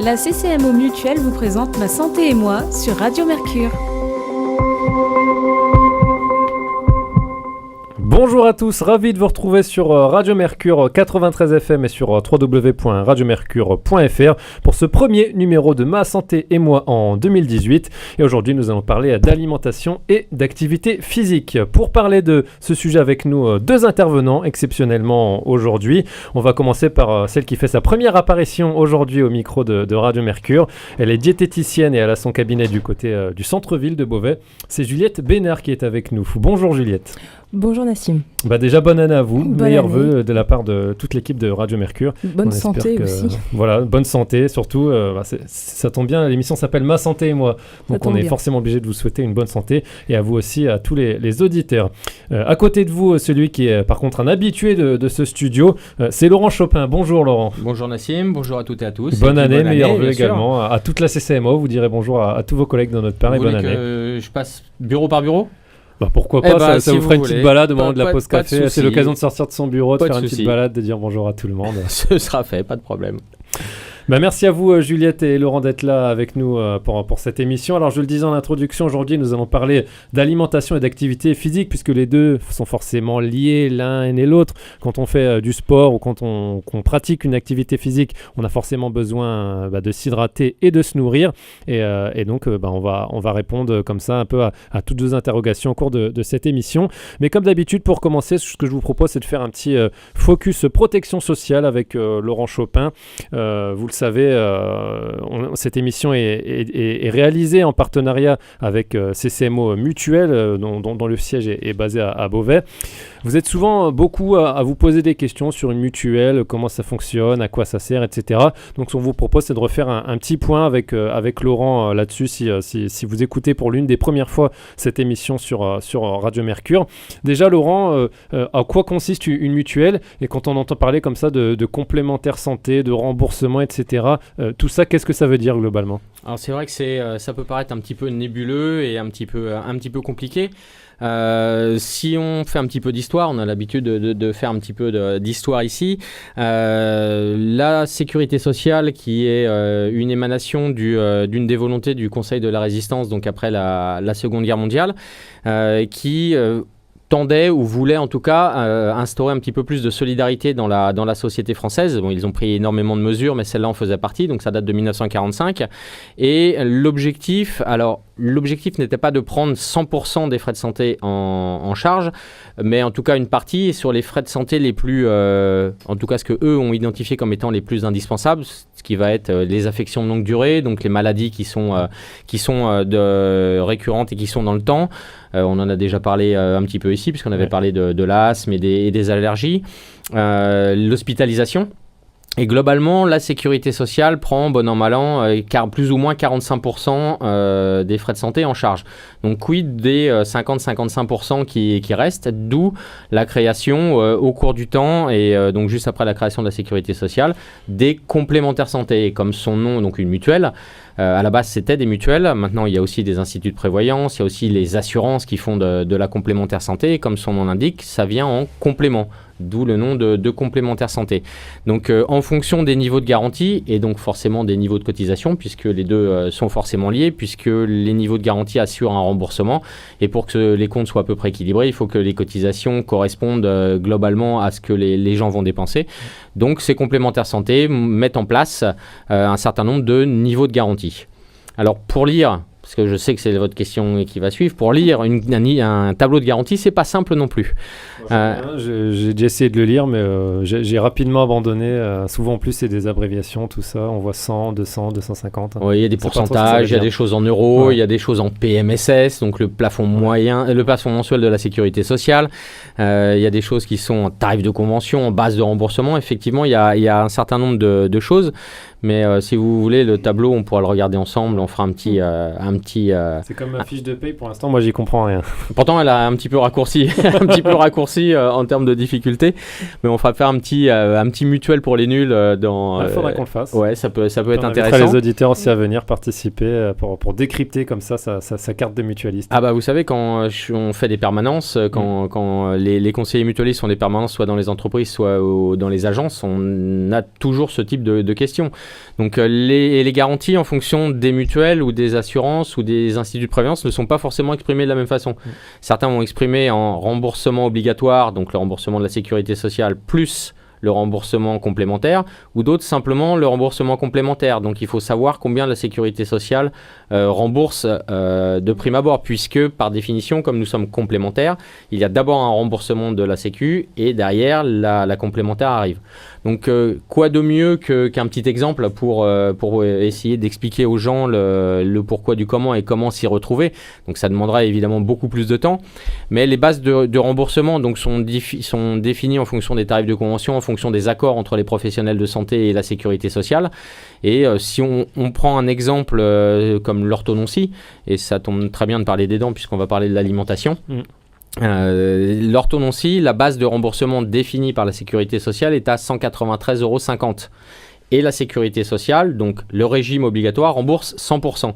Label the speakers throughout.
Speaker 1: La CCMO Mutuelle vous présente Ma Santé et moi sur Radio Mercure.
Speaker 2: Bonjour à tous, ravi de vous retrouver sur Radio Mercure 93 FM et sur www.radiomercure.fr pour ce premier numéro de Ma Santé et moi en 2018. Et aujourd'hui, nous allons parler d'alimentation et d'activité physique. Pour parler de ce sujet avec nous, deux intervenants exceptionnellement aujourd'hui. On va commencer par celle qui fait sa première apparition aujourd'hui au micro de Radio Mercure. Elle est diététicienne et elle a son cabinet du côté du centre-ville de Beauvais. C'est Juliette Bénard qui est avec nous. Bonjour Juliette.
Speaker 3: Bonjour Nassim.
Speaker 2: Déjà bonne année à vous, meilleurs
Speaker 3: année.
Speaker 2: Vœux de la part de toute l'équipe de Radio Mercure.
Speaker 3: Bonne santé aussi.
Speaker 2: Voilà, bonne santé surtout, ça tombe bien, l'émission s'appelle Ma Santé et moi, donc on est forcément obligé de vous souhaiter une bonne santé et à vous aussi, à tous les auditeurs. À côté de vous, celui qui est par contre un habitué de ce studio, c'est Laurent Chopin. Bonjour Laurent.
Speaker 4: Bonjour Nassim, bonjour à toutes et à tous.
Speaker 2: Bonne année, meilleurs vœux également à toute la CCMO, vous direz bonjour à tous vos collègues dans notre part et bonne année.
Speaker 4: Je passe bureau par bureau ?
Speaker 2: Pourquoi pas, ça
Speaker 4: si
Speaker 2: vous fera une petite balade au moment de la pause
Speaker 4: pas de
Speaker 2: café. C'est l'occasion de sortir de son bureau, de faire une petite balade, de dire bonjour à tout le monde.
Speaker 4: Ce sera fait, pas de problème.
Speaker 2: Merci à vous Juliette et Laurent d'être là avec nous pour cette émission. Alors je le disais en introduction, aujourd'hui nous allons parler d'alimentation et d'activité physique puisque les deux sont forcément liés l'un et l'autre. Quand on fait du sport ou quand on pratique une activité physique, on a forcément besoin de s'hydrater et de se nourrir et donc on va répondre comme ça un peu à toutes vos interrogations au cours de cette émission. Mais comme d'habitude, pour commencer, ce que je vous propose c'est de faire un petit focus protection sociale avec Laurent Chopin. Vous le savez, cette émission est réalisée en partenariat avec CCMO Mutuelle, dont le siège est basé à Beauvais. Vous êtes souvent beaucoup à vous poser des questions sur une mutuelle, comment ça fonctionne, à quoi ça sert, etc. Donc ce qu'on vous propose, c'est de refaire un petit point avec Laurent là-dessus, si vous écoutez pour l'une des premières fois cette émission sur Radio Mercure. Déjà, Laurent, à quoi consiste une mutuelle ? Et quand on entend parler comme ça de complémentaire santé, de remboursement, etc., tout ça, qu'est-ce que ça veut dire globalement ?
Speaker 4: Alors c'est vrai que ça peut paraître un petit peu nébuleux et un petit peu compliqué. Si on fait un petit peu d'histoire, on a l'habitude de faire un petit peu d'histoire ici. La sécurité sociale, qui est une émanation d'une des volontés du Conseil de la Résistance, donc après la Seconde Guerre mondiale, qui tendait ou voulait en tout cas instaurer un petit peu plus de solidarité dans la société française. Bon, ils ont pris énormément de mesures, mais celle-là en faisait partie, donc ça date de 1945. Et l'objectif n'était pas de prendre 100% des frais de santé en charge, mais en tout cas une partie sur les frais de santé les plus, en tout cas ce que eux ont identifié comme étant les plus indispensables, ce qui va être les affections de longue durée, donc les maladies qui sont récurrentes et qui sont dans le temps. On en a déjà parlé un petit peu ici, puisqu'on avait parlé de l'asthme et des allergies. L'hospitalisation. Et globalement, la sécurité sociale prend, bon an, mal an, plus ou moins 45% des frais de santé en charge. Donc, quid des 50-55% qui restent, d'où la création au cours du temps, et donc juste après la création de la sécurité sociale, des complémentaires santé. Et comme son nom, donc une mutuelle, à la base, c'était des mutuelles. Maintenant, il y a aussi des instituts de prévoyance, il y a aussi les assurances qui font de la complémentaire santé. Et comme son nom l'indique, ça vient en complément. D'où le nom de complémentaire santé. Donc en fonction des niveaux de garantie et donc forcément des niveaux de cotisation, puisque les deux sont forcément liés, puisque les niveaux de garantie assurent un remboursement, et pour que les comptes soient à peu près équilibrés, il faut que les cotisations correspondent globalement à ce que les gens vont dépenser. Donc ces complémentaires santé mettent en place un certain nombre de niveaux de garantie. Alors pour lire, parce que je sais que c'est votre question qui va suivre, pour lire un tableau de garantie, c'est pas simple non plus.
Speaker 2: J'ai déjà essayé de le lire, mais j'ai rapidement abandonné. Souvent en plus, c'est des abréviations, tout ça. On voit 100, 200, 250.
Speaker 4: Oui, il y a des pourcentages, il y a des choses en euros, il y a des choses en PMSS, donc le plafond moyen, le plafond mensuel de la sécurité sociale. Il y a des choses qui sont en tarif de convention, en base de remboursement. Effectivement, il y a un certain nombre de choses. Mais si vous voulez, le tableau, on pourra le regarder ensemble. On fera un petit.
Speaker 2: C'est comme ma fiche de paye. Pour l'instant, moi, j'y comprends rien.
Speaker 4: Pourtant, elle a un petit peu raccourci, en termes de difficulté. Mais on fera faire un petit mutuel pour les nuls dans.
Speaker 2: Il faudra qu'on le fasse.
Speaker 4: Ouais, ça peut être intéressant.
Speaker 2: On invitera les auditeurs aussi à venir participer pour décrypter comme ça sa carte de mutualiste.
Speaker 4: Ah bah vous savez, quand on fait des permanences, quand les conseillers mutualistes font des permanences, soit dans les entreprises, soit dans les agences, on a toujours ce type de questions. Donc les garanties en fonction des mutuelles ou des assurances ou des instituts de prévoyance ne sont pas forcément exprimées de la même façon. Certains vont exprimer en remboursement obligatoire, donc le remboursement de la sécurité sociale plus le remboursement complémentaire, ou d'autres simplement le remboursement complémentaire. Donc il faut savoir combien la sécurité sociale rembourse de prime abord, puisque par définition, comme nous sommes complémentaires, il y a d'abord un remboursement de la sécu et derrière la complémentaire arrive. Donc quoi de mieux qu'un petit exemple pour essayer d'expliquer aux gens le pourquoi du comment et comment s'y retrouver. Donc ça demandera évidemment beaucoup plus de temps, mais les bases de remboursement donc, sont définies en fonction des tarifs de convention, en fonction des accords entre les professionnels de santé et la sécurité sociale. Et si on prend un exemple comme l'orthodontie, et ça tombe très bien de parler des dents puisqu'on va parler de l'alimentation, l'orthodontie, la base de remboursement définie par la sécurité sociale est à 193,50 €. Et la sécurité sociale, donc le régime obligatoire, rembourse 100%.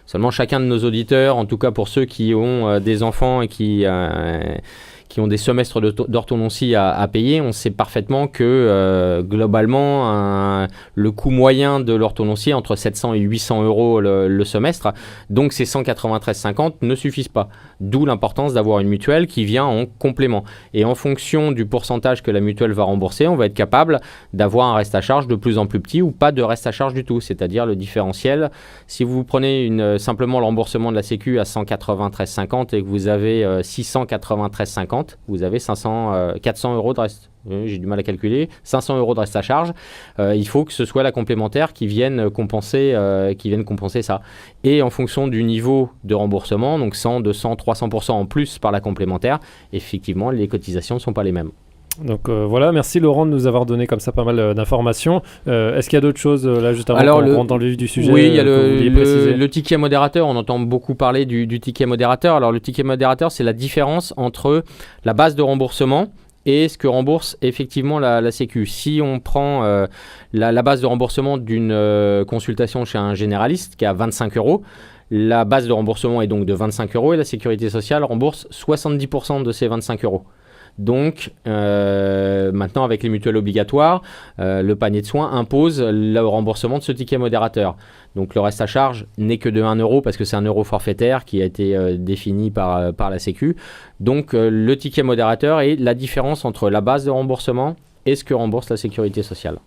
Speaker 4: Seulement chacun de nos auditeurs, en tout cas pour ceux qui ont des enfants et qui ont des semestres d'orthodontie à payer, on sait parfaitement que globalement, le coût moyen de l'orthodontie est entre 700 et 800 € le semestre. Donc ces 193,50 € ne suffisent pas. D'où l'importance d'avoir une mutuelle qui vient en complément. Et en fonction du pourcentage que la mutuelle va rembourser, on va être capable d'avoir un reste à charge de plus en plus petit ou pas de reste à charge du tout. C'est-à-dire le différentiel. Si vous prenez simplement le remboursement de la Sécu à 193,50 € et que vous avez 693,50 €, vous avez 400 € de reste. J'ai du mal à calculer. 500 € de reste à charge. Il faut que ce soit la complémentaire qui vienne compenser ça. Et en fonction du niveau de remboursement, donc 100, 200, 300% en plus par la complémentaire, effectivement, les cotisations ne sont pas les mêmes.
Speaker 2: Donc voilà, merci Laurent de nous avoir donné comme ça pas mal d'informations. Est-ce qu'il y a d'autres choses là juste avant qu'on rentre dans le vif du sujet?
Speaker 4: Oui, il y a le ticket modérateur. On entend beaucoup parler du ticket modérateur. Alors le ticket modérateur, c'est la différence entre la base de remboursement et ce que rembourse effectivement la Sécu. Si on prend la base de remboursement d'une consultation chez un généraliste qui est à 25 €, la base de remboursement est donc de 25 € et la sécurité sociale rembourse 70% de ces 25 €. Donc, maintenant, avec les mutuelles obligatoires, le panier de soins impose le remboursement de ce ticket modérateur. Donc, le reste à charge n'est que de 1 € parce que c'est un euro forfaitaire qui a été défini par la Sécu. Donc, le ticket modérateur est la différence entre la base de remboursement et ce que rembourse la sécurité sociale.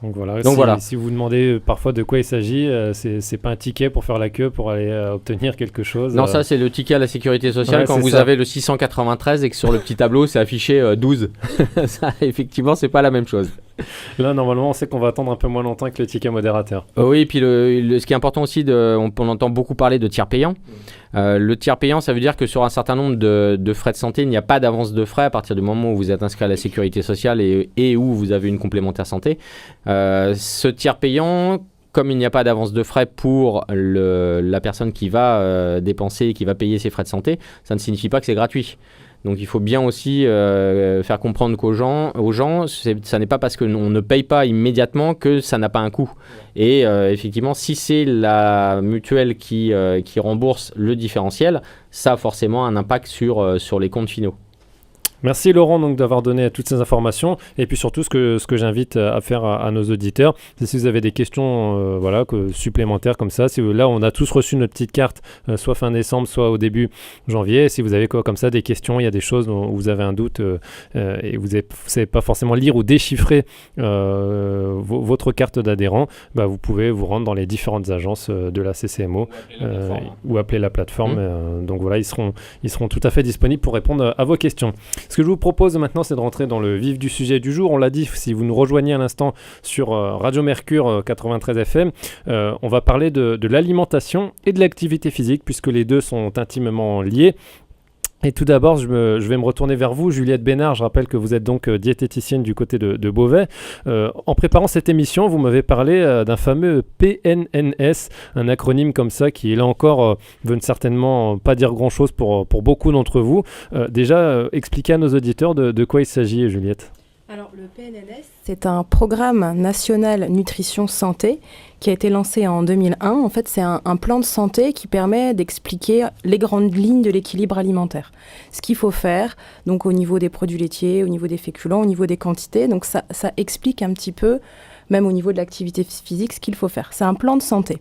Speaker 2: Donc voilà, si vous demandez parfois de quoi il s'agit, c'est pas un ticket pour faire la queue pour aller obtenir quelque chose.
Speaker 4: Non, ça c'est le ticket à la sécurité sociale quand vous avez le 693 et que sur le petit tableau c'est affiché 12. Ça, effectivement, c'est pas la même chose.
Speaker 2: Là, normalement, on sait qu'on va attendre un peu moins longtemps que le ticket modérateur.
Speaker 4: Oui, et puis ce qui est important aussi, on entend beaucoup parler de tiers payant. Le tiers payant, ça veut dire que sur un certain nombre de frais de santé, il n'y a pas d'avance de frais à partir du moment où vous êtes inscrit à la sécurité sociale et où vous avez une complémentaire santé. Ce tiers payant, comme il n'y a pas d'avance de frais pour la personne qui va dépenser, qui va payer ses frais de santé, ça ne signifie pas que c'est gratuit. Donc il faut bien aussi faire comprendre aux gens, ça n'est pas parce qu'on ne paye pas immédiatement que ça n'a pas un coût. Et effectivement, si c'est la mutuelle qui rembourse le différentiel, ça a forcément un impact sur les comptes finaux.
Speaker 2: Merci Laurent donc d'avoir donné toutes ces informations et puis surtout ce que j'invite à faire à nos auditeurs, c'est si vous avez des questions supplémentaires comme ça, là on a tous reçu notre petite carte soit fin décembre soit au début janvier, si vous avez comme ça des questions, il y a des choses dont vous avez un doute et vous savez pas forcément lire ou déchiffrer votre carte d'adhérent, vous pouvez vous rendre dans les différentes agences de la CCMO ou appeler la plateforme. Donc voilà, ils seront tout à fait disponibles pour répondre à vos questions. Ce que je vous propose maintenant, c'est de rentrer dans le vif du sujet du jour. On l'a dit, si vous nous rejoignez à l'instant sur Radio Mercure 93 FM, on va parler de l'alimentation et de l'activité physique, puisque les deux sont intimement liés. Et tout d'abord, je vais me retourner vers vous, Juliette Bénard. Je rappelle que vous êtes donc diététicienne du côté de Beauvais. En préparant cette émission, vous m'avez parlé d'un fameux PNNS, un acronyme comme ça qui, là encore, veut certainement pas dire grand-chose pour beaucoup d'entre vous. Déjà, expliquez à nos auditeurs de quoi il s'agit, Juliette.
Speaker 1: Alors,
Speaker 3: Le PNNS, c'est un programme national nutrition santé qui a été lancé en 2001. En fait, c'est un plan de santé qui permet d'expliquer les grandes lignes de l'équilibre alimentaire. Ce qu'il faut faire, donc au niveau des produits laitiers, au niveau des féculents, au niveau des quantités. Donc ça explique un petit peu, même au niveau de l'activité physique, ce qu'il faut faire. C'est un plan de santé.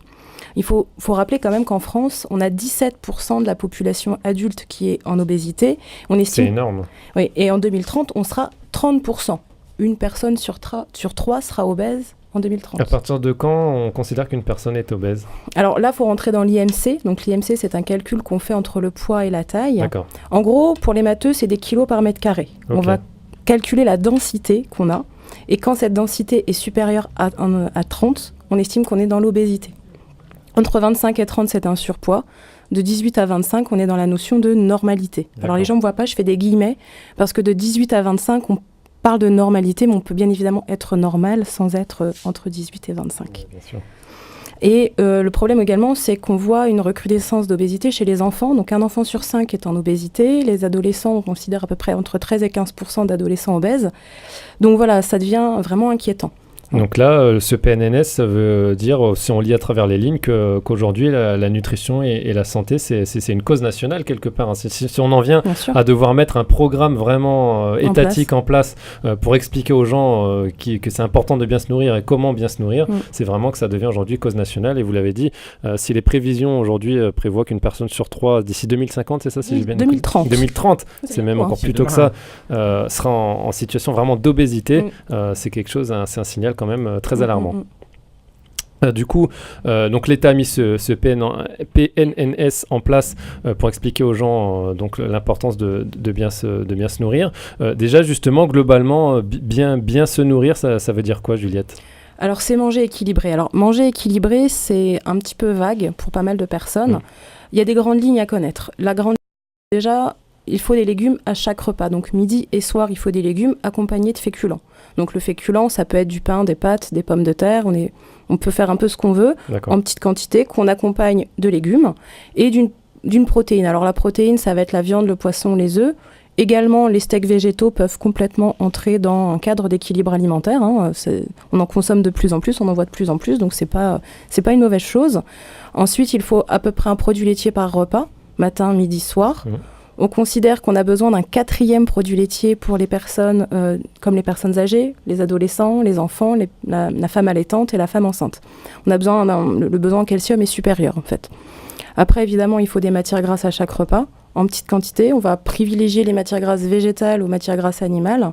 Speaker 3: Il faut rappeler quand même qu'en France, on a 17% de la population adulte qui est en obésité.
Speaker 2: C'est énorme.
Speaker 3: Oui, et en 2030, on sera 30%. Une personne sur 3 sera obèse en 2030.
Speaker 2: À partir de quand on considère qu'une personne est obèse ?
Speaker 3: Alors là, il faut rentrer dans l'IMC. Donc l'IMC, c'est un calcul qu'on fait entre le poids et la taille.
Speaker 2: D'accord.
Speaker 3: En gros, pour les matheux, c'est des kilos par mètre carré. Okay. On va calculer la densité qu'on a. Et quand cette densité est supérieure à 30, on estime qu'on est dans l'obésité. Entre 25 et 30, c'est un surpoids. De 18 à 25, on est dans la notion de normalité. D'accord. Alors les gens ne me voient pas, je fais des guillemets, parce que de 18 à 25, on parle de normalité, mais on peut bien évidemment être normal sans être entre 18 et 25.
Speaker 2: Oui, bien sûr.
Speaker 3: Et le problème également, c'est qu'on voit une recrudescence d'obésité chez les enfants. Donc un enfant sur 5 est en obésité. Les adolescents, on considère à peu près entre 13 et 15% d'adolescents obèses. Donc voilà, ça devient vraiment inquiétant.
Speaker 2: Donc là, ce PNNS, ça veut dire, si on lit à travers les lignes, qu'aujourd'hui, la nutrition et la santé, c'est une cause nationale quelque part. Hein. Si on en vient à devoir mettre un programme vraiment étatique en place pour expliquer aux gens que c'est important de bien se nourrir et comment bien se nourrir, c'est vraiment que ça devient aujourd'hui cause nationale. Et vous l'avez dit, si les prévisions aujourd'hui prévoient qu'une personne sur 3, d'ici 2050, c'est ça, si j'ai bien
Speaker 3: 2030.
Speaker 2: 2030, c'est même encore plus tôt que ça, sera en situation vraiment d'obésité. C'est quelque chose, c'est un signal quand même très alarmant. Du coup, donc l'État a mis ce PNNS en place pour expliquer aux gens donc l'importance de bien se nourrir. Déjà, justement, globalement, bien se nourrir, ça veut dire quoi, Juliette ?
Speaker 3: Alors, c'est manger équilibré. Alors, manger équilibré, c'est un petit peu vague pour pas mal de personnes. Il y a des grandes lignes à connaître. La grande ligne, déjà, il faut des légumes à chaque repas. Donc, midi et soir, il faut des légumes accompagnés de féculents. Donc, le féculent, ça peut être du pain, des pâtes, des pommes de terre. On peut faire un peu ce qu'on veut, en petite quantité, qu'on accompagne de légumes et d'une protéine. Alors, la protéine, ça va être la viande, le poisson, les œufs. Également, les steaks végétaux peuvent complètement entrer dans un cadre d'équilibre alimentaire. Hein. On en consomme de plus en plus, on en voit de plus en plus, donc c'est pas une mauvaise chose. Ensuite, il faut à peu près un produit laitier par repas, matin, midi, soir. On considère qu'on a besoin d'un 4e produit laitier pour les personnes comme les personnes âgées, les adolescents, les enfants, la femme allaitante et la femme enceinte. On a besoin le besoin en calcium est supérieur en fait. Après, évidemment, il faut des matières grasses à chaque repas, en petite quantité. On va privilégier les matières grasses végétales aux matières grasses animales.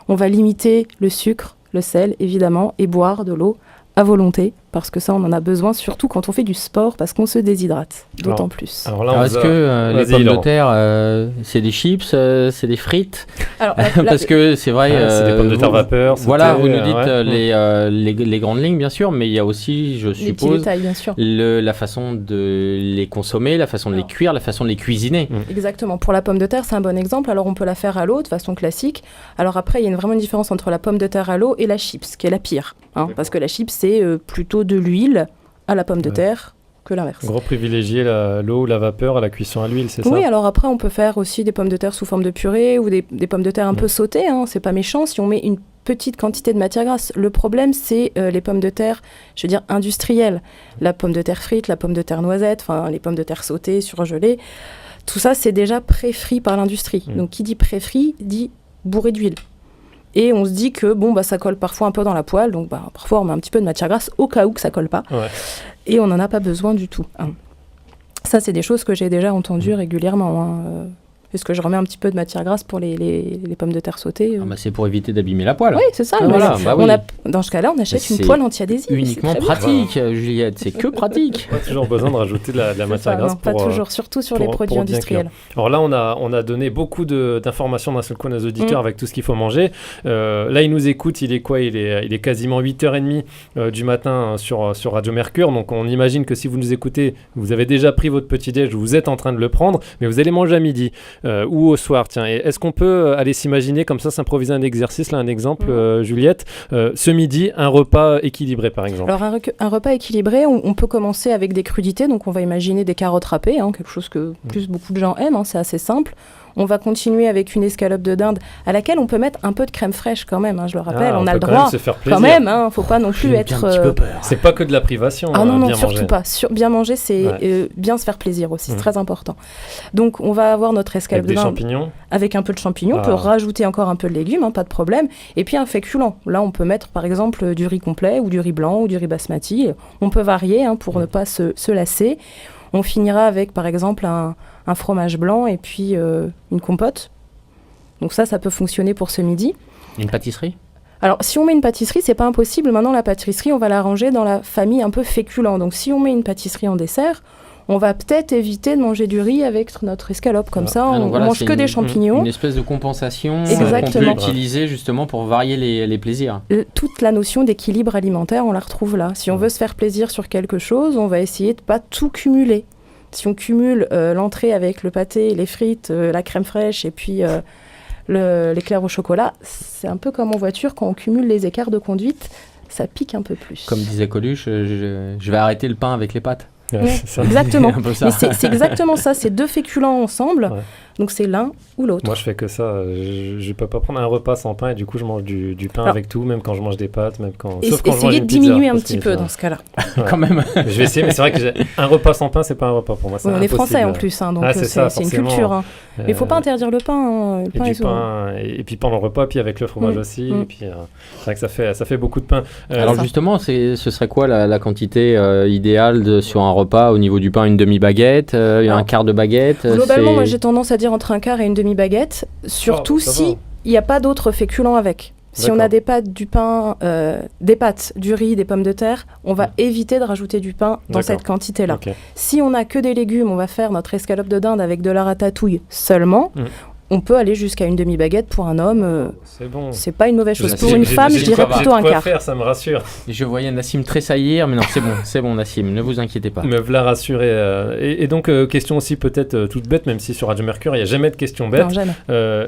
Speaker 3: On va limiter le sucre, le sel, évidemment, et boire de l'eau à volonté, parce que ça, on en a besoin, surtout quand on fait du sport, parce qu'on se déshydrate, d'autant plus.
Speaker 4: Alors est-ce que les pommes de terre, c'est des chips, c'est des frites ? Alors, parce que c'est vrai...
Speaker 2: c'est des pommes de terre vapeur.
Speaker 4: Voilà, vous nous dites les grandes lignes, bien sûr, mais il y a aussi, je suppose,
Speaker 3: petits détails, bien sûr.
Speaker 4: La façon de les consommer, la façon de les cuire, la façon de les cuisiner.
Speaker 3: Exactement. Pour la pomme de terre, c'est un bon exemple. Alors, on peut la faire à l'eau, de façon classique. Alors après, il y a vraiment une différence entre la pomme de terre à l'eau et la chips, qui est la pire. Parce que la chips, c'est plutôt de l'huile à la pomme de terre que l'inverse.
Speaker 2: Gros privilégier l'eau ou la vapeur à la cuisson à l'huile, c'est ça ?
Speaker 3: Oui, alors après, on peut faire aussi des pommes de terre sous forme de purée ou des pommes de terre un peu sautées. C'est pas méchant si on met une petite quantité de matière grasse. Le problème, c'est les pommes de terre, je veux dire, industrielles. La pomme de terre frite, la pomme de terre noisette, les pommes de terre sautées, surgelées. Tout ça, c'est déjà pré-frit par l'industrie. Donc, qui dit pré-frit, dit bourré d'huile. Et on se dit que ça colle parfois un peu dans la poêle, donc parfois on met un petit peu de matière grasse au cas où que ça colle pas. Et on n'en a pas besoin du tout. Ça, c'est des choses que j'ai déjà entendues régulièrement. Est-ce que je remets un petit peu de matière grasse pour les pommes de terre sautées
Speaker 4: c'est pour éviter d'abîmer la poêle.
Speaker 3: Oui, c'est ça. Dans ce cas-là, on achète une poêle anti-adhésive.
Speaker 4: Uniquement pratique, Juliette. C'est que pratique.
Speaker 2: Pas toujours besoin de rajouter de la matière grasse.
Speaker 3: Pas toujours, surtout sur les produits industriels.
Speaker 2: Alors là, on a donné beaucoup d'informations d'un seul coup à nos auditeurs avec tout ce qu'il faut manger. Là, ils nous écoutent. Il est quoi ? Il est quasiment 8h30 du matin sur Radio Mercure. Donc, on imagine que si vous nous écoutez, vous avez déjà pris votre petit-déj, vous êtes en train de le prendre, mais vous allez manger à midi. Ou au soir, tiens. Et est-ce qu'on peut aller s'imaginer comme ça, s'improviser un exercice, là, un exemple, Juliette, ce midi, un repas équilibré, par exemple ?
Speaker 3: Alors, un repas équilibré, on peut commencer avec des crudités, donc on va imaginer des carottes râpées, quelque chose que beaucoup de gens aiment, c'est assez simple. On va continuer avec une escalope de dinde à laquelle on peut mettre un peu de crème fraîche quand même, je le rappelle, on a le
Speaker 2: peut quand
Speaker 3: droit
Speaker 2: même se faire plaisir.
Speaker 3: quand même, faut pas non plus
Speaker 4: J'ai
Speaker 3: être...
Speaker 4: un petit peu peur.
Speaker 2: C'est pas que de la privation.
Speaker 3: Ah non,
Speaker 2: bien
Speaker 3: surtout
Speaker 2: manger.
Speaker 3: pas. Bien manger, c'est bien se faire plaisir aussi, c'est très important. Donc on va avoir notre escalope
Speaker 2: Avec
Speaker 3: de
Speaker 2: des
Speaker 3: dinde
Speaker 2: champignons.
Speaker 3: avec un peu de champignons, on peut rajouter encore un peu de légumes, pas de problème, et puis un féculent. Là, on peut mettre par exemple du riz complet ou du riz blanc ou du riz basmati. On peut varier pour ne pas se lasser. On finira avec par exemple un fromage blanc et puis une compote. Donc ça peut fonctionner pour ce midi.
Speaker 4: Une pâtisserie ?
Speaker 3: Alors, si on met une pâtisserie, c'est pas impossible. Maintenant, la pâtisserie, on va la ranger dans la famille un peu féculent. Donc, si on met une pâtisserie en dessert, on va peut-être éviter de manger du riz avec notre escalope. Comme ça, on mange que des champignons.
Speaker 4: Une espèce de compensation qu'on peut utiliser justement pour varier les plaisirs.
Speaker 3: Toute la notion d'équilibre alimentaire, on la retrouve là. Si on veut se faire plaisir sur quelque chose, on va essayer de pas tout cumuler. Si on cumule l'entrée avec le pâté, les frites, la crème fraîche et puis... l'éclair au chocolat, c'est un peu comme en voiture, quand on cumule les écarts de conduite, ça pique un peu plus.
Speaker 4: Comme disait Coluche, je vais arrêter le pain avec les pâtes.
Speaker 3: Ouais, exactement. Mais c'est exactement ça, c'est deux féculents ensemble, donc c'est l'un ou l'autre.
Speaker 2: Moi je fais que ça, je peux pas prendre un repas sans pain et du coup je mange du pain avec tout, même quand je mange des pâtes, même quand... Sauf quand
Speaker 3: essayez de diminuer un petit peu dans ce cas-là.
Speaker 4: Quand même.
Speaker 2: Je vais essayer, mais c'est vrai que un repas sans pain, c'est pas un repas pour moi.
Speaker 3: On est français en plus, donc c'est une culture. Mais il faut pas interdire le pain. Le pain
Speaker 2: et puis pendant le repas, puis avec le fromage aussi. Et puis c'est vrai que ça fait beaucoup de pain.
Speaker 4: Alors justement, ce serait quoi la quantité idéale sur un repas au niveau du pain? Une demi-baguette, un quart de baguette?
Speaker 3: Globalement, moi j'ai tendance à dire entre un quart et une demi-baguette, surtout si il n'y a pas d'autres féculents avec. Si on a des pâtes, du pain, des pâtes, du riz, des pommes de terre, on va éviter de rajouter du pain dans cette quantité-là. Okay. Si on n'a que des légumes, on va faire notre escalope de dinde avec de la ratatouille seulement. On peut aller jusqu'à une demi-baguette pour un homme.
Speaker 2: C'est bon.
Speaker 3: C'est pas une mauvaise chose. Pour une femme, je dirais plutôt un quart.
Speaker 2: Faire, ça me rassure.
Speaker 4: Je voyais Nassim tressaillir, mais non, c'est bon Nassim, ne vous inquiétez pas.
Speaker 2: Me voilà rassuré. Et donc, question aussi peut-être toute bête, même si sur Radio Mercure, il n'y a jamais de question bête.
Speaker 3: Non, jamais.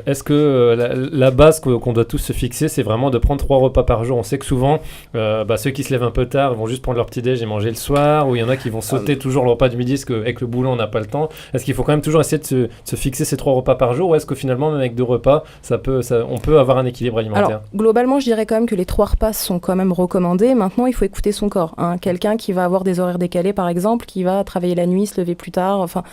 Speaker 2: Est-ce que la base qu'on doit tous se fixer, c'est vraiment de prendre 3 repas par jour? On sait que souvent, ceux qui se lèvent un peu tard vont juste prendre leur petit-déj et manger le soir, ou il y en a qui vont sauter toujours le repas du midi, parce qu'avec le boulot, on n'a pas le temps. Est-ce qu'il faut quand même toujours essayer de se fixer ces 3 repas par jour, ou est-ce que finalement, même avec 2 repas, on peut avoir un équilibre alimentaire?
Speaker 3: Alors, globalement, je dirais quand même que les 3 repas sont quand même recommandés. Maintenant, il faut écouter son corps. Quelqu'un qui va avoir des horaires décalés, par exemple, qui va travailler la nuit, se lever plus tard, enfin...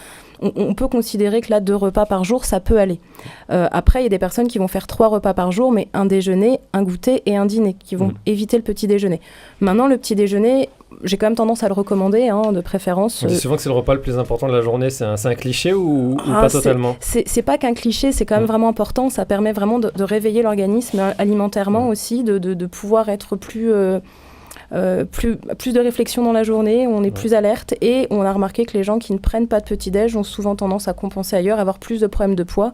Speaker 3: On peut considérer que là, 2 repas par jour, ça peut aller. Après, il y a des personnes qui vont faire 3 repas par jour, mais un déjeuner, un goûter et un dîner, qui vont éviter le petit déjeuner. Maintenant, le petit déjeuner, j'ai quand même tendance à le recommander, de préférence.
Speaker 2: On dit souvent que c'est le repas le plus important de la journée. C'est un cliché ou pas totalement?
Speaker 3: C'est pas qu'un cliché, c'est quand même vraiment important. Ça permet vraiment de réveiller l'organisme alimentairement aussi, de pouvoir être plus de réflexion dans la journée, on est plus alerte, et on a remarqué que les gens qui ne prennent pas de petit-déj ont souvent tendance à compenser ailleurs, avoir plus de problèmes de poids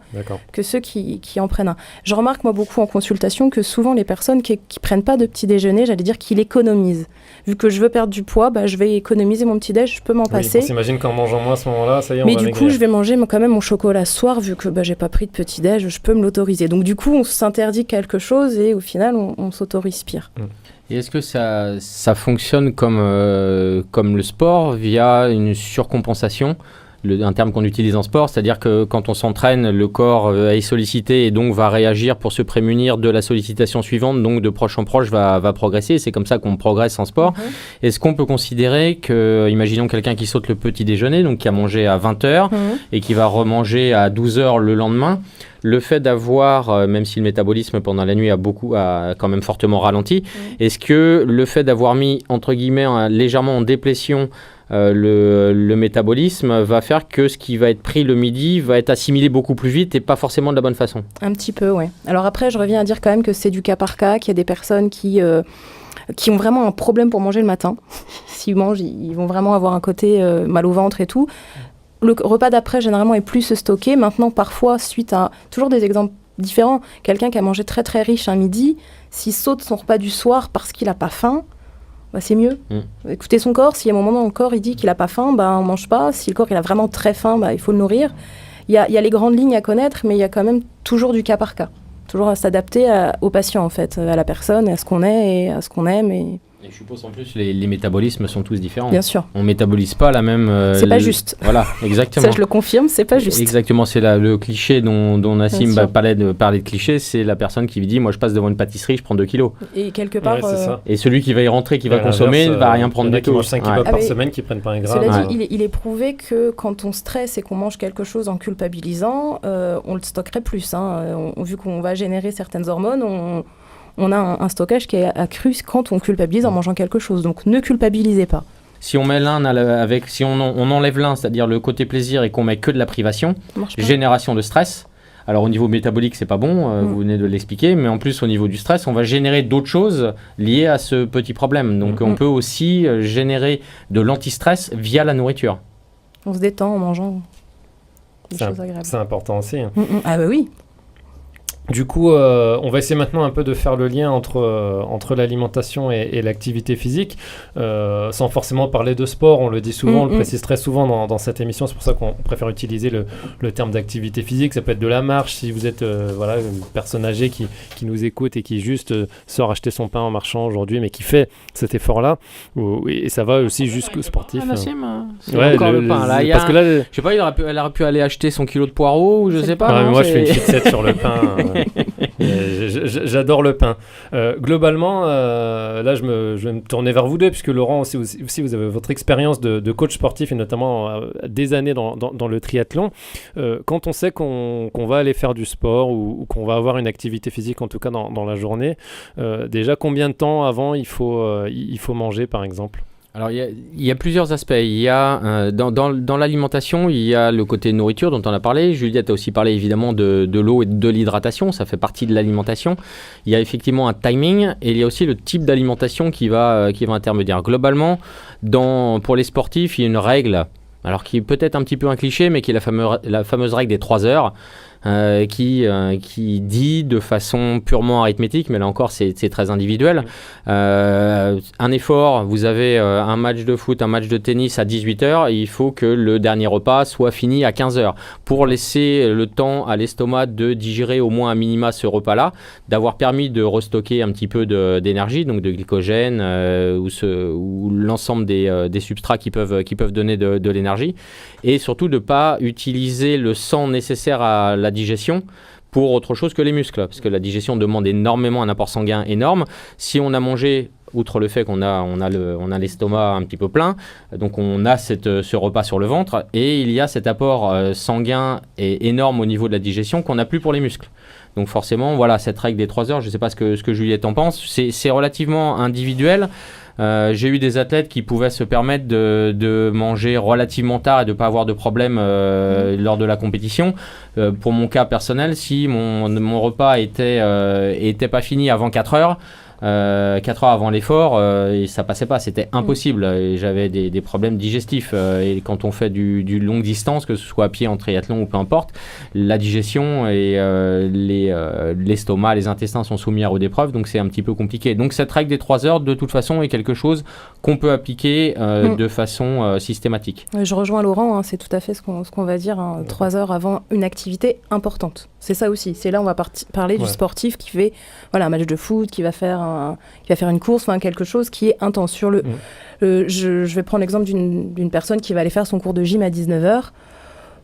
Speaker 3: que ceux qui en prennent un. Je remarque moi beaucoup en consultation que souvent les personnes qui prennent pas de petit-déjeuner, j'allais dire qu'ils économisent. Vu que je veux perdre du poids, je vais économiser mon petit-déj, je peux m'en passer.
Speaker 2: On s'imagine qu'en mangeant moins à ce moment-là, ça y est, on va
Speaker 3: maigrir. Mais du coup, je vais manger quand même mon chocolat ce soir, vu que j'ai pas pris de petit-déj, je peux me l'autoriser. Donc du coup, on s'interdit quelque chose et au final, on s'autorise pire.
Speaker 4: Et est-ce que ça fonctionne comme le sport, via une surcompensation, un terme qu'on utilise en sport, c'est-à-dire que quand on s'entraîne, le corps est sollicité et donc va réagir pour se prémunir de la sollicitation suivante, donc de proche en proche va progresser, c'est comme ça qu'on progresse en sport. Est-ce qu'on peut considérer que, imaginons quelqu'un qui saute le petit déjeuner, donc qui a mangé à 20h et qui va remanger à 12h le lendemain, le fait d'avoir, même si le métabolisme pendant la nuit a quand même fortement ralenti, est-ce que le fait d'avoir mis, entre guillemets, légèrement en déplétion le métabolisme va faire que ce qui va être pris le midi va être assimilé beaucoup plus vite et pas forcément de la bonne façon? Un
Speaker 3: petit peu, oui. Alors après, je reviens à dire quand même que c'est du cas par cas, qu'il y a des personnes qui ont vraiment un problème pour manger le matin. S'ils mangent, ils vont vraiment avoir un côté mal au ventre et tout. Le repas d'après, généralement, est plus stocké. Maintenant, parfois, suite à... Toujours des exemples différents. Quelqu'un qui a mangé très, très riche un midi, s'il saute son repas du soir parce qu'il n'a pas faim, c'est mieux. Écoutez son corps. Si à un moment dans le corps, il dit qu'il n'a pas faim, on ne mange pas. Si le corps il a vraiment très faim, il faut le nourrir. Il y a les grandes lignes à connaître, mais il y a quand même toujours du cas par cas. Toujours à s'adapter au patient, en fait, à la personne, à ce qu'on est et à ce qu'on aime.
Speaker 4: Et je suppose en plus les métabolismes sont tous différents.
Speaker 3: Bien sûr.
Speaker 4: On métabolise pas la même.
Speaker 3: C'est pas juste.
Speaker 4: Voilà, exactement.
Speaker 3: Ça, je le confirme, c'est pas juste.
Speaker 4: Exactement, c'est le cliché dont Nassim parlait de cliché, c'est la personne qui dit moi je passe devant une pâtisserie, je prends 2 kilos.
Speaker 3: Et quelque part.
Speaker 4: Et celui qui va y rentrer, qui va consommer, ne va rien prendre du tout.
Speaker 2: Il y en a qui mangent 5 kilos par semaine, qui prennent pas un gramme.
Speaker 3: Cela dit, il est prouvé que quand on stresse et qu'on mange quelque chose en culpabilisant, on le stockerait plus. Vu qu'on va générer certaines hormones, on a un stockage qui est accru quand on culpabilise en mangeant quelque chose. Donc ne culpabilisez pas.
Speaker 4: Si on met l'un avec, si on enlève l'un, c'est-à-dire le côté plaisir, et qu'on met que de la privation, génération de stress. Alors au niveau métabolique, c'est pas bon, vous venez de l'expliquer, mais en plus au niveau du stress, on va générer d'autres choses liées à ce petit problème. Donc on peut aussi générer de l'anti-stress via la nourriture.
Speaker 3: On se détend en mangeant des choses agréables.
Speaker 2: C'est important aussi.
Speaker 3: Ah bah oui.
Speaker 2: Du coup, on va essayer maintenant un peu de faire le lien entre l'alimentation et l'activité physique, sans forcément parler de sport. On le dit souvent, on le précise très souvent dans cette émission. C'est pour ça qu'on préfère utiliser le terme d'activité physique. Ça peut être de la marche, si vous êtes une personne âgée qui nous écoute et qui juste sort acheter son pain en marchant aujourd'hui, mais qui fait cet effort-là. Et ça va aussi jusqu'au sportif.
Speaker 4: Encore le pain. Là, parce que là, je sais pas, elle aurait pu aller acheter son kilo de poireaux, ou je sais pas.
Speaker 2: Moi, je fais une fixette sur le pain. J'adore le pain. Globalement, là, je vais me tourner vers vous deux, puisque Laurent, aussi vous avez votre expérience de coach sportif, et notamment des années dans le triathlon. Quand on sait qu'on va aller faire du sport ou qu'on va avoir une activité physique, en tout cas dans la journée, déjà, combien de temps avant il faut manger, par exemple ?
Speaker 4: Alors, il y a plusieurs aspects. Il y a, dans l'alimentation, il y a le côté nourriture dont on a parlé. Juliette a aussi parlé évidemment de l'eau et de l'hydratation. Ça fait partie de l'alimentation. Il y a effectivement un timing et il y a aussi le type d'alimentation qui va intermédiaire. Globalement, pour les sportifs, il y a une règle, alors qui est peut-être un petit peu un cliché, mais qui est la fameuse règle des 3 heures. Qui dit de façon purement arithmétique, mais là encore c'est très individuel, un effort, vous avez un match de foot, un match de tennis à 18h, il faut que le dernier repas soit fini à 15h pour laisser le temps à l'estomac de digérer au moins à minima ce repas-là, d'avoir permis de restocker un petit peu d'énergie, donc de glycogène ou l'ensemble des substrats qui peuvent donner de l'énergie, et surtout de ne pas utiliser le sang nécessaire à la digestion pour autre chose que les muscles, parce que la digestion demande énormément un apport sanguin énorme. Si on a mangé, outre le fait qu'on a l'estomac un petit peu plein, donc on a ce repas sur le ventre, et il y a cet apport sanguin énorme au niveau de la digestion qu'on n'a plus pour les muscles. Donc forcément, voilà, cette règle des 3 heures, je ne sais pas ce que Juliette en pense, c'est relativement individuel. J'ai eu des athlètes qui pouvaient se permettre de manger relativement tard et de ne pas avoir de problème lors de la compétition. Pour mon cas personnel, si mon repas était pas fini avant 4 heures, 4 heures avant l'effort, et ça passait pas, c'était impossible, et j'avais des problèmes digestifs, et quand on fait du longue distance, que ce soit à pied, en triathlon ou peu importe, la digestion et l'estomac, les intestins sont soumis à rude épreuve, donc c'est un petit peu compliqué. Donc cette règle des 3 heures de toute façon est quelque chose qu'on peut appliquer de façon systématique.
Speaker 3: Je rejoins Laurent, c'est tout à fait ce qu'on va dire, 3 heures avant une activité importante. C'est ça aussi, c'est là on va parler du sportif qui fait un match de foot, qui va faire une course, quelque chose qui est intense. Je vais prendre l'exemple d'une personne qui va aller faire son cours de gym à 19h.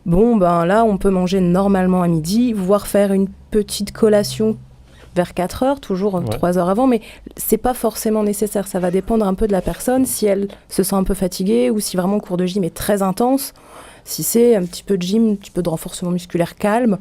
Speaker 3: Bon, là, on peut manger normalement à midi, voire faire une petite collation vers 4 heures, toujours 3 heures avant, mais c'est pas forcément nécessaire. Ça va dépendre un peu de la personne, si elle se sent un peu fatiguée ou si vraiment le cours de gym est très intense. Si c'est un petit peu de gym, un petit peu de renforcement musculaire calme,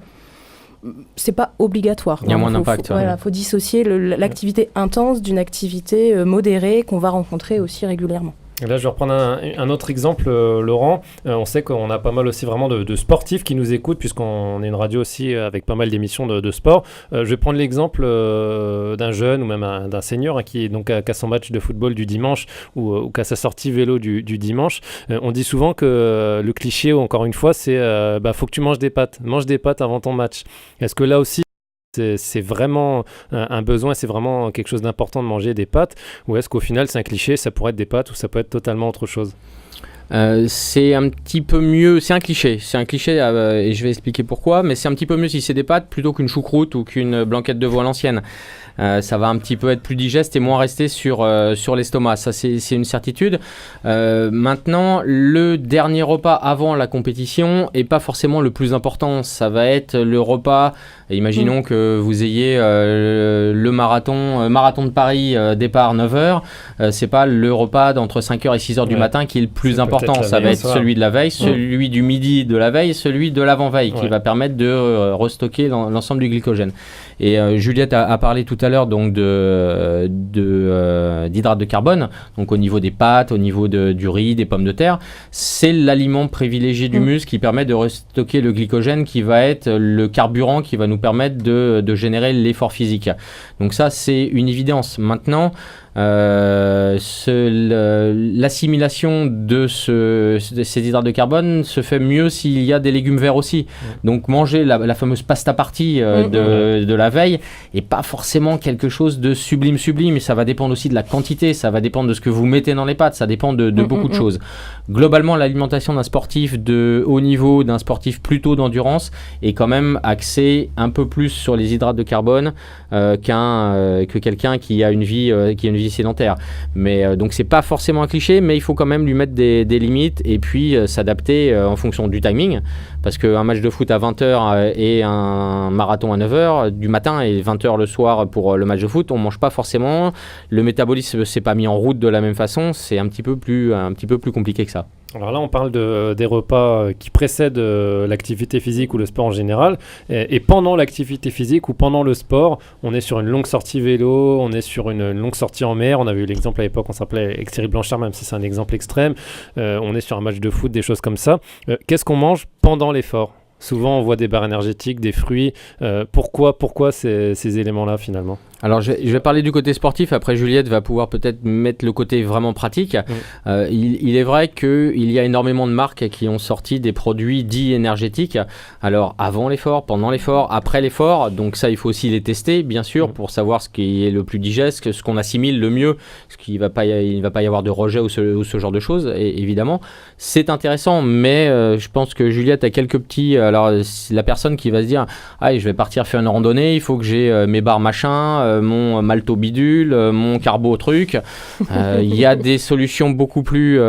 Speaker 3: c'est pas obligatoire.
Speaker 4: Il y a moins d'impact.
Speaker 3: Faut dissocier l'activité intense d'une activité modérée qu'on va rencontrer aussi régulièrement.
Speaker 2: Et là, je vais reprendre un autre exemple, Laurent. On sait qu'on a pas mal aussi vraiment de sportifs qui nous écoutent, puisqu'on est une radio aussi avec pas mal d'émissions de sport. Je vais prendre l'exemple d'un jeune ou même d'un senior qui a son match de football du dimanche ou qui a sa sortie vélo du dimanche. On dit souvent que le cliché, encore une fois, c'est faut que tu manges des pâtes. Mange des pâtes avant ton match. Est-ce que là aussi, c'est vraiment un besoin, c'est vraiment quelque chose d'important de manger des pâtes, ou est-ce qu'au final c'est un cliché, ça pourrait être des pâtes ou ça peut être totalement autre chose?
Speaker 4: C'est un petit peu mieux, c'est un cliché et je vais expliquer pourquoi, mais c'est un petit peu mieux si c'est des pâtes plutôt qu'une choucroute ou qu'une blanquette de veau à l'ancienne. ça va un petit peu être plus digeste et moins rester sur l'estomac. Ça, c'est une certitude. Maintenant, le dernier repas avant la compétition est pas forcément le plus important. Ça va être le repas. Imaginons que vous ayez le marathon de Paris, départ 9h. C'est pas le repas d'entre 5h et 6h du matin qui est le plus important. Ça va être celui de la veille, celui du midi de la veille, celui de l'avant-veille qui va permettre de restocker l'ensemble du glycogène. Et Juliette a parlé tout à l'heure donc d'hydrates de carbone, donc au niveau des pâtes, au niveau du riz, des pommes de terre. C'est l'aliment privilégié du muscle qui permet de restocker le glycogène, qui va être le carburant qui va nous permettre de générer l'effort physique. Donc ça, c'est une évidence. Maintenant, l'assimilation de ces hydrates de carbone se fait mieux s'il y a des légumes verts aussi. Donc manger la fameuse pasta party de la veille et pas forcément quelque chose de sublime. Et ça va dépendre aussi de la quantité, ça va dépendre de ce que vous mettez dans les pâtes, ça dépend de beaucoup de choses. Globalement, l'alimentation d'un sportif de haut niveau, d'un sportif plutôt d'endurance, est quand même axée un peu plus sur les hydrates de carbone que quelqu'un qui a une vie sédentaire. Mais donc c'est pas forcément un cliché, mais il faut quand même lui mettre des limites et puis s'adapter en fonction du timing, parce qu'un match de foot à 20h et un marathon à 9h du matin et 20h le soir pour le match de foot, on mange pas forcément, le métabolisme s'est pas mis en route de la même façon, c'est un petit peu plus compliqué que ça.
Speaker 2: Alors là, on parle des repas qui précèdent l'activité physique ou le sport en général. Et pendant l'activité physique ou pendant le sport, on est sur une longue sortie vélo, on est sur une longue sortie en mer. On avait eu l'exemple à l'époque, on s'appelait avec Cyril Blanchard, même si c'est un exemple extrême. On est sur un match de foot, des choses comme ça. Qu'est-ce qu'on mange pendant l'effort ? Souvent, on voit des barres énergétiques, des fruits. Pourquoi ces éléments-là, finalement ?
Speaker 4: Alors, je vais parler du côté sportif. Après, Juliette va pouvoir peut-être mettre le côté vraiment pratique. Il est vrai qu'il y a énormément de marques qui ont sorti des produits dits énergétiques. Alors, avant l'effort, pendant l'effort, après l'effort. Donc ça, il faut aussi les tester, bien sûr, pour savoir ce qui est le plus digeste, ce qu'on assimile le mieux, ce qu'il va pas il ne va pas y avoir de rejet ou ce genre de choses, et, évidemment. C'est intéressant, mais je pense que Juliette a quelques petits... Alors, la personne qui va se dire « Ah, je vais partir faire une randonnée, il faut que j'ai mes barres machin, mon malto bidule, mon carbo truc. » Il y a des solutions beaucoup plus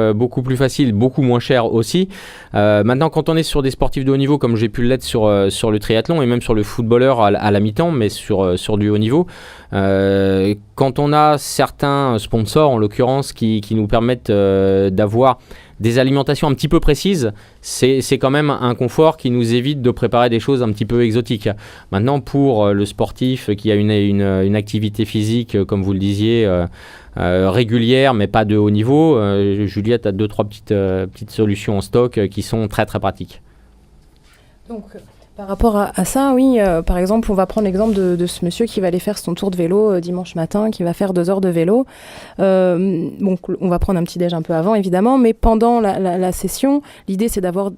Speaker 4: faciles, beaucoup moins chères aussi. Maintenant, quand on est sur des sportifs de haut niveau, comme j'ai pu l'être sur le triathlon et même sur le footballeur à la mi-temps, mais sur du haut niveau, quand on a certains sponsors, en l'occurrence, qui nous permettent d'avoir des alimentations un petit peu précises, c'est quand même un confort qui nous évite de préparer des choses un petit peu exotiques. Maintenant, pour le sportif qui a une activité physique, comme vous le disiez, régulière, mais pas de haut niveau, Juliette a 2-3 petites solutions en stock qui sont très très pratiques.
Speaker 3: Donc, par rapport à ça, oui, par exemple, on va prendre l'exemple de ce monsieur qui va aller faire son tour de vélo dimanche matin, qui va faire 2 heures de vélo. Donc, on va prendre un petit déj un peu avant, évidemment, mais pendant la session, l'idée, c'est d'avoir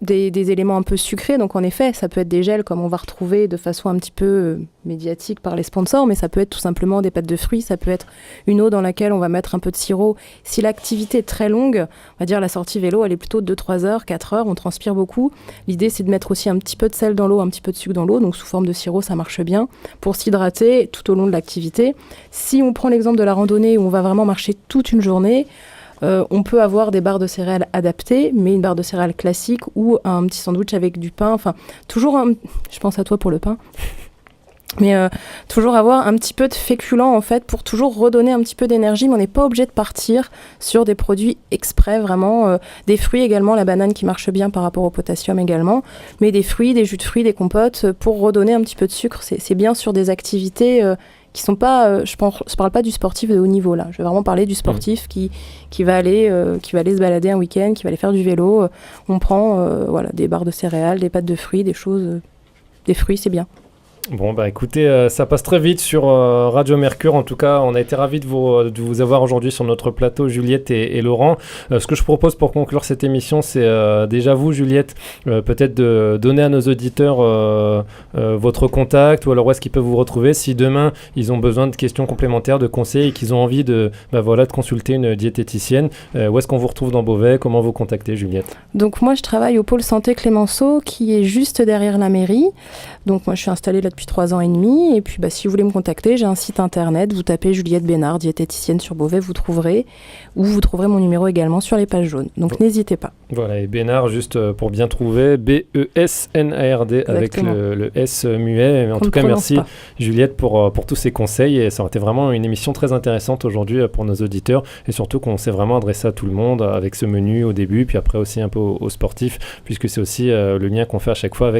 Speaker 3: des éléments un peu sucrés. Donc, en effet, ça peut être des gels comme on va retrouver de façon un petit peu médiatique par les sponsors, mais ça peut être tout simplement des pâtes de fruits, ça peut être une eau dans laquelle on va mettre un peu de sirop. Si l'activité est très longue, on va dire la sortie vélo, elle est plutôt de 2-3 heures, 4 heures, on transpire beaucoup. L'idée, c'est de mettre aussi un petit peu de sel dans l'eau, un petit peu de sucre dans l'eau, donc sous forme de sirop, ça marche bien pour s'hydrater tout au long de l'activité. Si on prend l'exemple de la randonnée où on va vraiment marcher toute une journée, on peut avoir des barres de céréales adaptées, mais une barre de céréales classique ou un petit sandwich avec du pain. Enfin, toujours, je pense à toi pour le pain. Mais toujours avoir un petit peu de féculent en fait pour toujours redonner un petit peu d'énergie, mais on n'est pas obligé de partir sur des produits exprès vraiment, des fruits également, la banane qui marche bien par rapport au potassium également, mais des fruits, des jus de fruits, des compotes pour redonner un petit peu de sucre, c'est bien sur des activités qui sont pas, je parle pas du sportif de haut niveau là, je vais vraiment parler du sportif qui va aller se balader un week-end, qui va aller faire du vélo, on prend des barres de céréales, des pâtes de fruits, des choses, des fruits, c'est bien.
Speaker 2: Bon, bah écoutez, ça passe très vite sur Radio Mercure. En tout cas, on a été ravis de vous avoir aujourd'hui sur notre plateau, Juliette et Laurent. Ce que je propose pour conclure cette émission, c'est déjà vous, Juliette, peut-être de donner à nos auditeurs votre contact, ou alors où est-ce qu'ils peuvent vous retrouver si demain ils ont besoin de questions complémentaires, de conseils, et qu'ils ont envie de consulter une diététicienne. Où est-ce qu'on vous retrouve dans Beauvais ? Comment vous contacter, Juliette ?
Speaker 3: Donc moi, je travaille au pôle santé Clémenceau, qui est juste derrière la mairie. Donc moi, je suis installée là depuis 3 ans et demi. Et puis, si vous voulez me contacter, j'ai un site internet. Vous tapez Juliette Bénard, diététicienne sur Beauvais, vous trouverez. Ou vous trouverez mon numéro également sur les pages jaunes. Donc, n'hésitez pas.
Speaker 2: Voilà, et Bénard, juste pour bien trouver, B-E-S-N-A-R-D avec le S muet. Mais en tout cas, merci Juliette pour tous ces conseils. Et ça aurait été vraiment une émission très intéressante aujourd'hui pour nos auditeurs. Et surtout qu'on s'est vraiment adressé à tout le monde avec ce menu au début, puis après aussi un peu aux sportifs, puisque c'est aussi le lien qu'on fait à chaque fois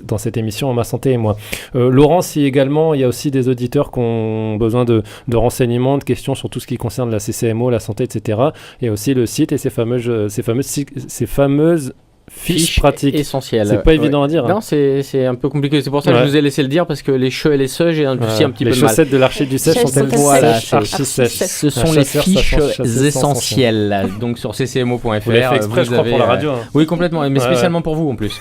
Speaker 2: dans cette émission Ma Santé et moi. Laurent, si également il y a aussi des auditeurs qui ont besoin de renseignements, de questions sur tout ce qui concerne la CCMO, la santé, etc. Il y a aussi le site et ces fameuses fiches pratiques
Speaker 4: essentielles.
Speaker 2: C'est pas évident à dire.
Speaker 4: Non, c'est un peu compliqué. C'est pour ça que je vous ai laissé le dire, parce que les cheveux et les seuils, j'ai aussi un petit peu de mal.
Speaker 2: Les chaussettes de l'archer du sèche sont-elles archi-sèches.
Speaker 4: Ce sont les fiches essentielles. Donc sur ccmo.fr.
Speaker 2: Vous l'avez fait exprès, je crois, pour la radio.
Speaker 4: Oui, complètement, mais spécialement pour vous en plus.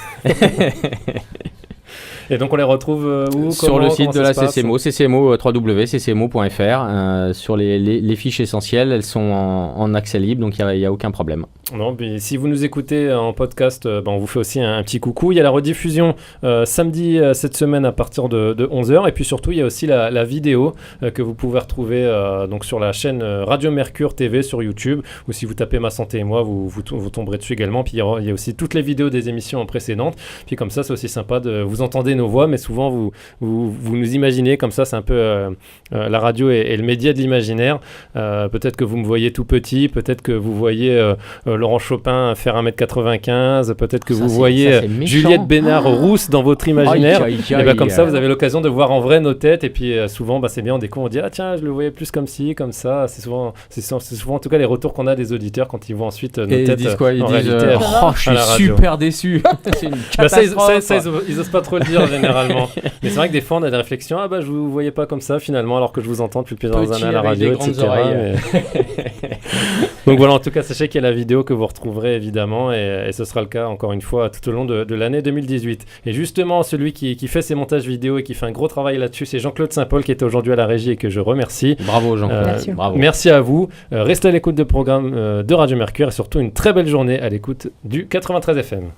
Speaker 2: Et donc on les retrouve où?
Speaker 4: Sur le site de la CCMO, www.ccmo.fr. Sur les fiches essentielles, elles sont en accès libre, donc il n'y a aucun problème.
Speaker 2: Non, mais si vous nous écoutez en podcast, on vous fait aussi un petit coucou. Il y a la rediffusion samedi cette semaine à partir de 11h. Et puis surtout, il y a aussi la vidéo que vous pouvez retrouver donc sur la chaîne Radio Mercure TV sur YouTube. Ou si vous tapez Ma Santé et moi, vous tomberez dessus également. Puis il y a aussi toutes les vidéos des émissions précédentes. Puis comme ça, c'est aussi sympa de vous entendre nos voix, mais souvent vous nous imaginez comme ça. C'est un peu la radio est le média de l'imaginaire. Peut-être que vous me voyez tout petit, peut-être que vous voyez Laurent Chopin faire 1m95, peut-être que vous voyez Juliette Bénard rousse dans votre imaginaire. Et comme ça, vous avez l'occasion de voir en vrai nos têtes. Et puis souvent, c'est bien, on dit ah tiens, je le voyais plus comme ci, comme ça. C'est souvent en tout cas les retours qu'on a des auditeurs quand ils voient ensuite nos têtes.
Speaker 4: Ils disent quoi? Ils disent
Speaker 2: réalité,
Speaker 4: je suis super déçu. C'est une catastrophe.
Speaker 2: Ça, ils osent pas trop le dire généralement. Mais c'est vrai que des fois on a des réflexions, je vous voyais pas comme ça finalement, alors que je vous entends depuis plusieurs années à la radio, etc. Donc voilà, en tout cas sachez qu'il y a la vidéo que vous retrouverez évidemment, et ce sera le cas encore une fois tout au long de l'année 2018. Et justement, celui qui fait ces montages vidéo et qui fait un gros travail là-dessus, c'est Jean-Claude Saint-Paul, qui est aujourd'hui à la régie et que je remercie.
Speaker 4: Bravo Jean-Claude. Bravo.
Speaker 2: Merci à vous. Restez à l'écoute de programme de Radio Mercure, et surtout une très belle journée à l'écoute du 93 FM.